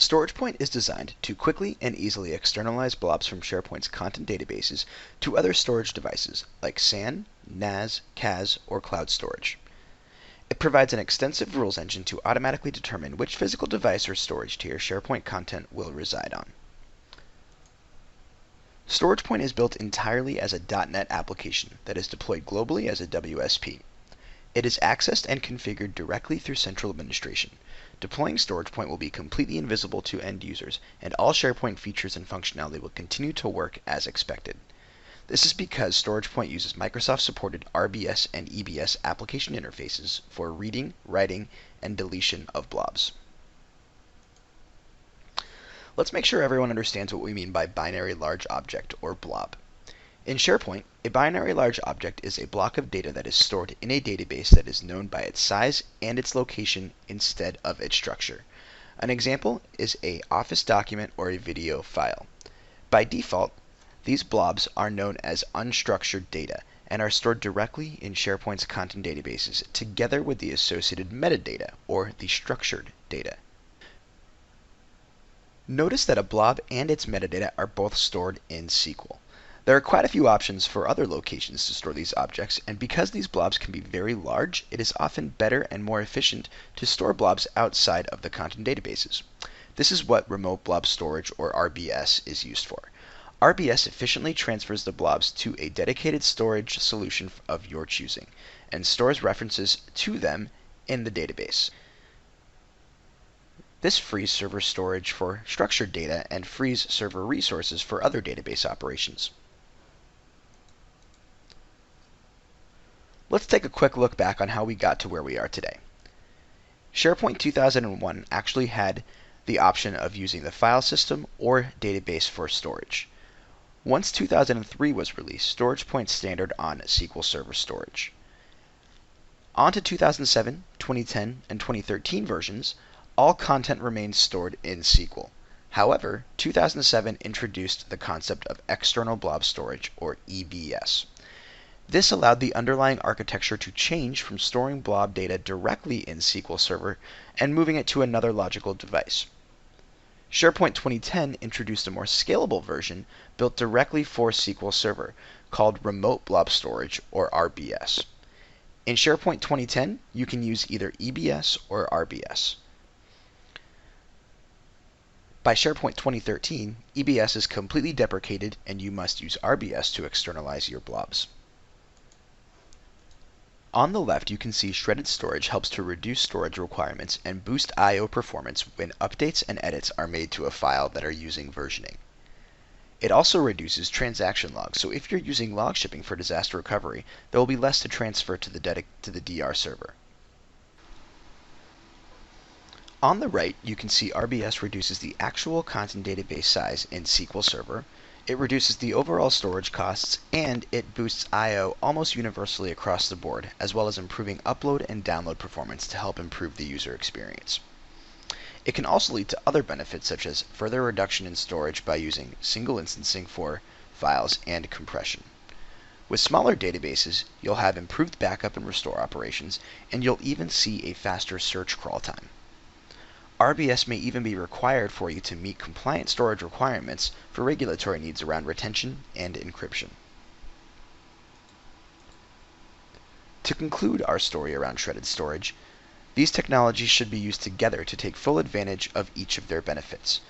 StoragePoint is designed to quickly and easily externalize blobs from SharePoint's content databases to other storage devices like SAN, NAS, CAS, or cloud storage. It provides an extensive rules engine to automatically determine which physical device or storage tier SharePoint content will reside on. StoragePoint is built entirely as a .NET application that is deployed globally as a WSP. It is accessed and configured directly through central administration. Deploying StoragePoint will be completely invisible to end users, and all SharePoint features and functionality will continue to work as expected. This is because StoragePoint uses Microsoft-supported RBS and EBS application interfaces for reading, writing, and deletion of blobs. Let's make sure everyone understands what we mean by binary large object, or blob. In SharePoint, a binary large object is a block of data that is stored in a database that is known by its size and its location instead of its structure. An example is an Office document or a video file. By default, these blobs are known as unstructured data and are stored directly in SharePoint's content databases together with the associated metadata, or the structured data. Notice that a blob and its metadata are both stored in SQL. There are quite a few options for other locations to store these objects, and because these blobs can be very large, it is often better and more efficient to store blobs outside of the content databases. This is what Remote Blob Storage, or RBS, is used for. RBS efficiently transfers the blobs to a dedicated storage solution of your choosing, and stores references to them in the database. This frees server storage for structured data and frees server resources for other database operations. Let's take a quick look back on how we got to where we are today. SharePoint 2001 actually had the option of using the file system or database for storage. Once 2003 was released, StoragePoint standard on SQL Server storage. On to 2007, 2010, and 2013 versions, all content remains stored in SQL. However, 2007 introduced the concept of external blob storage, or EBS. This allowed the underlying architecture to change from storing blob data directly in SQL Server and moving it to another logical device. SharePoint 2010 introduced a more scalable version built directly for SQL Server called Remote Blob Storage, or RBS. In SharePoint 2010, you can use either EBS or RBS. By SharePoint 2013, EBS is completely deprecated and you must use RBS to externalize your blobs. On the left, you can see shredded storage helps to reduce storage requirements and boost I/O performance when updates and edits are made to a file that are using versioning. It also reduces transaction logs, so if you're using log shipping for disaster recovery, there will be less to transfer to the DR server. On the right, you can see RBS reduces the actual content database size in SQL Server, it reduces the overall storage costs, and it boosts I/O almost universally across the board, as well as improving upload and download performance to help improve the user experience. It can also lead to other benefits such as further reduction in storage by using single instancing for files and compression. With smaller databases, you'll have improved backup and restore operations, and you'll even see a faster search crawl time. RBS may even be required for you to meet compliant storage requirements for regulatory needs around retention and encryption. To conclude our story around shredded storage, these technologies should be used together to take full advantage of each of their benefits.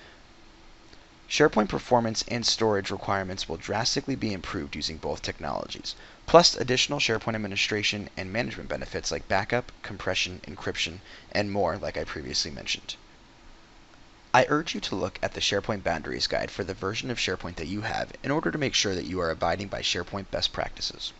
SharePoint performance and storage requirements will drastically be improved using both technologies, plus additional SharePoint administration and management benefits like backup, compression, encryption, and more like I previously mentioned. I urge you to look at the SharePoint Boundaries Guide for the version of SharePoint that you have in order to make sure that you are abiding by SharePoint best practices.